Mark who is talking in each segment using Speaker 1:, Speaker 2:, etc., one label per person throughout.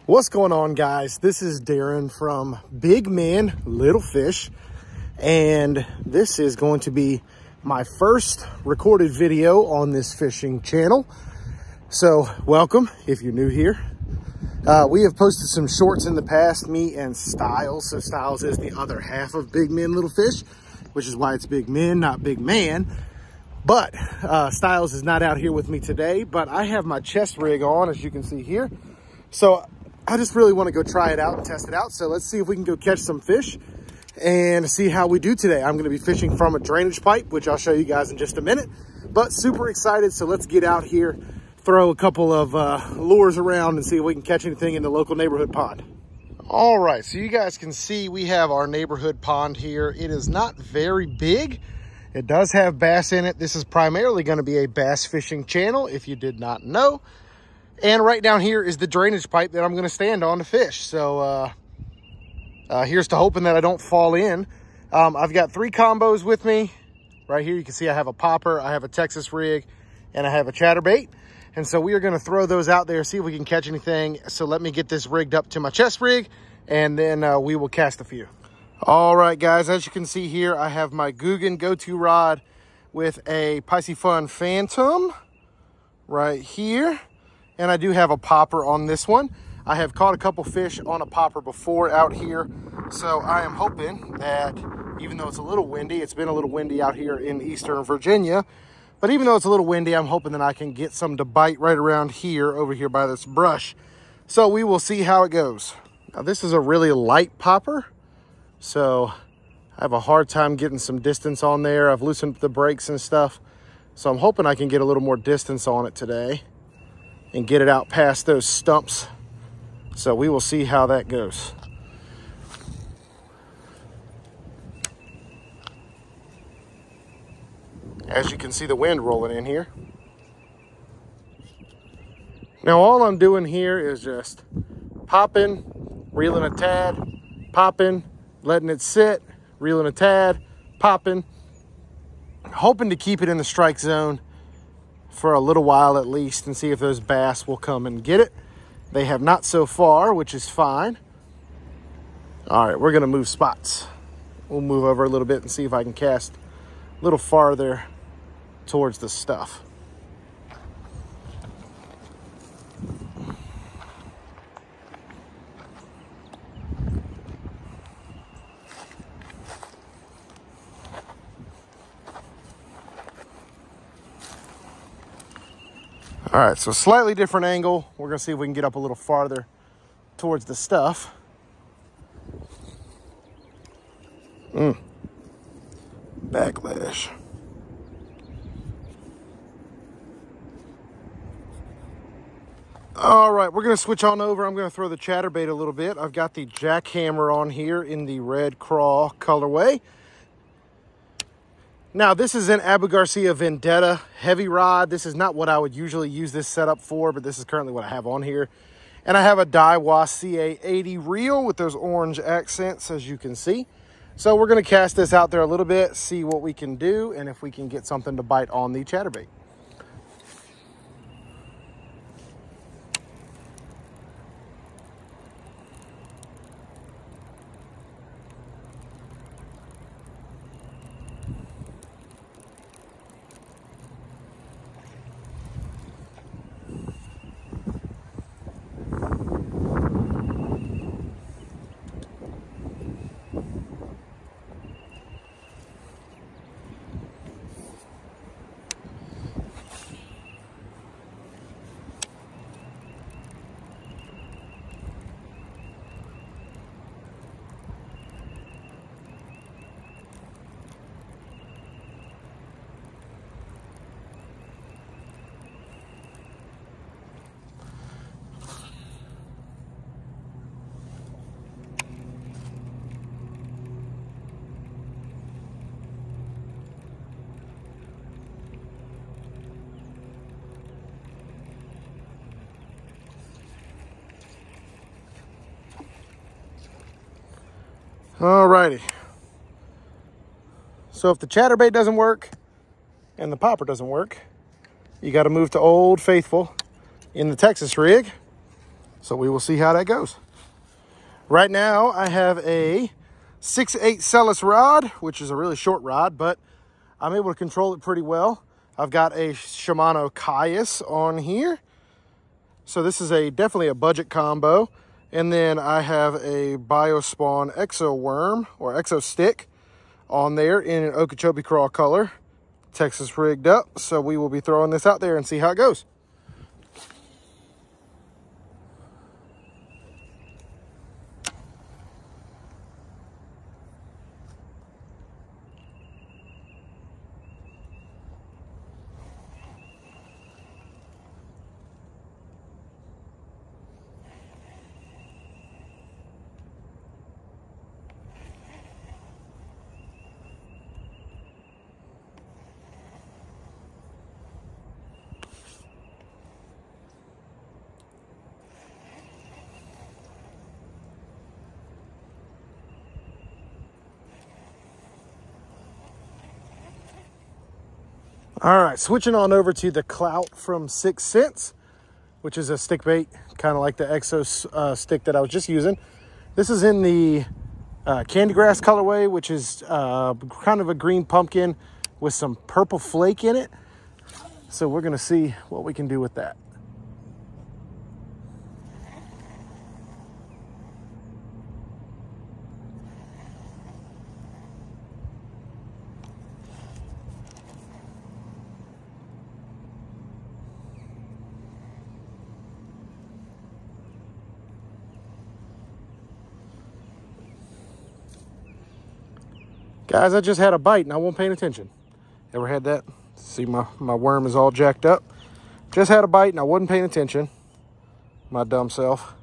Speaker 1: What's going on, guys? This is Darren from Big Men Little Fish, and this is going to be my first recorded video on this fishing channel. So welcome if you're new here. We have posted some shorts in the past, me and Styles. So Styles is the other half of Big Men Little Fish, which is why it's Big Men, not Big Man. But Styles is not out here with me today, but I have my chest rig on, as you can see here. So I just really want to go try it out and test it out. So let's see if we can go catch some fish and see how we do today. I'm going to be fishing from a drainage pipe, which I'll show you guys in just a minute, but super excited. So let's get out here, throw a couple of lures around and see if we can catch anything in the local neighborhood pond. All right, so you guys can see we have our neighborhood pond here. It is not very big. It does have bass in it. This is primarily going to be a bass fishing channel, if you did not know. And right down here is the drainage pipe that I'm going to stand on to fish. So here's to hoping that I don't fall in. I've got 3 combos with me. Right here you can see I have a popper, I have a Texas rig, and I have a chatterbait. And so we are going to throw those out there, see if we can catch anything. So let me get this rigged up to my chest rig, and then we will cast a few. All right, guys, as you can see here, I have my Guggen go-to rod with a Piscifun Phantom right here. And I do have a popper on this one. I have caught a couple fish on a popper before out here. So I am hoping that even though it's a little windy, it's been a little windy out here in Eastern Virginia, but even though it's a little windy, I'm hoping that I can get some to bite right around here, over here by this brush. So we will see how it goes. Now this is a really light popper, so I have a hard time getting some distance on there. I've loosened the brakes and stuff. So I'm hoping I can get a little more distance on it today and get it out past those stumps. So we will see how that goes. As you can see the wind rolling in here. Now all I'm doing here is just popping, reeling a tad, popping, letting it sit, reeling a tad, popping, hoping to keep it in the strike zone for a little while at least and see if those bass will come and get it. They have not so far, which is fine. All right, we're gonna move spots. We'll move over a little bit and see if I can cast a little farther towards the stuff. All right, so slightly different angle. We're gonna see if we can get up a little farther towards the stuff. Backlash. All right, we're gonna switch on over. I'm gonna throw the chatterbait a little bit. I've got the jackhammer on here in the red craw colorway. Now, this is an Abu Garcia Vendetta heavy rod. This is not what I would usually use this setup for, but this is currently what I have on here. And I have a Daiwa CA80 reel with those orange accents, as you can see. So we're going to cast this out there a little bit, see what we can do, and if we can get something to bite on the chatterbait. Alrighty. So if the chatterbait doesn't work and the popper doesn't work, you got to move to Old Faithful in the Texas rig So we will see how that goes. Right now I have a 6/8 Celis rod, which is a really short rod, but I'm able to control it pretty well. I've got a Shimano Caius on here. So this is definitely a budget combo. And then I have a Biospawn Exo Worm or Exo Stick on there in an Okeechobee Crawl color. Texas rigged up. So we will be throwing this out there and see how it goes. All right, switching on over to the Clout from 6 Cents, which is a stick bait, kind of like the Exo stick that I was just using. This is in the Candy Grass colorway, which is kind of a green pumpkin with some purple flake in it. So we're gonna see what we can do with that. Guys, I just had a bite and I wasn't paying attention. Ever had that? See, my worm is all jacked up. Just had a bite and I wasn't paying attention. My dumb self.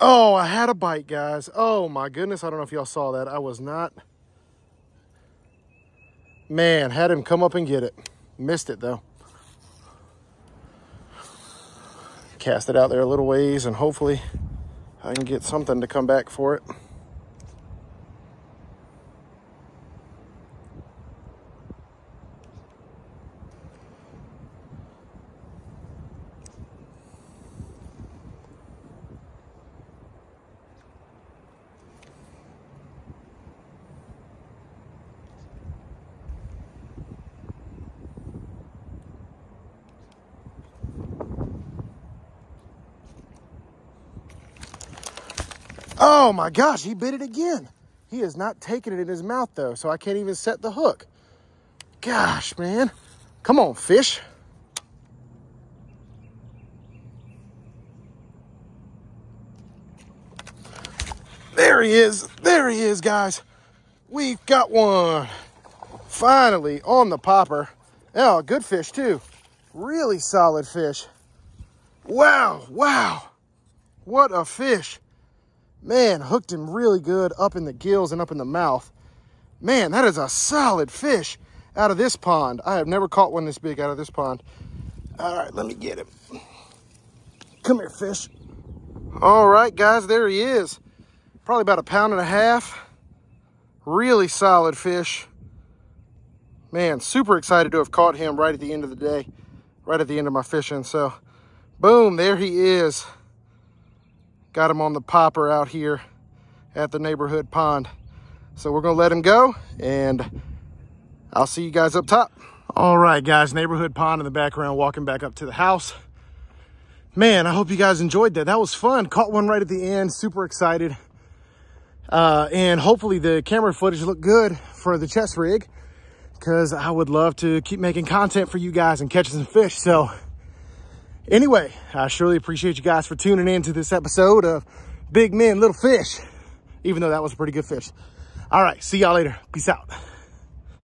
Speaker 1: Oh, I had a bite, guys. Oh my goodness, I don't know if y'all saw that. I was not... Man, had him come up and get it. Missed it though. Cast it out there a little ways and hopefully I can get something to come back for it. Oh my gosh, he bit it again. He is not taking it in his mouth though, so I can't even set the hook. Gosh, man. Come on, fish. There he is. There he is, guys. We've got one. Finally on the popper. Oh, good fish too. Really solid fish. Wow, wow. What a fish. Man, hooked him really good up in the gills and up in the mouth. Man, that is a solid fish out of this pond. I have never caught one this big out of this pond. All right, let me get him. Come here, fish. All right, guys, there he is. Probably about 1.5 pounds. Really solid fish. Man, super excited to have caught him right at the end of the day, right at the end of my fishing. So, boom, there he is. Got him on the popper out here at the neighborhood pond. So we're gonna let him go and I'll see you guys up top. All right, guys, neighborhood pond in the background, walking back up to the house. Man, I hope you guys enjoyed that. That was fun. Caught one right at the end, super excited. And hopefully the camera footage looked good for the chest rig because I would love to keep making content for you guys and catching some fish. So Anyway, I surely appreciate you guys for tuning in to this episode of Big Men, Little Fish, even though that was a pretty good fish. All right, see y'all later. Peace out.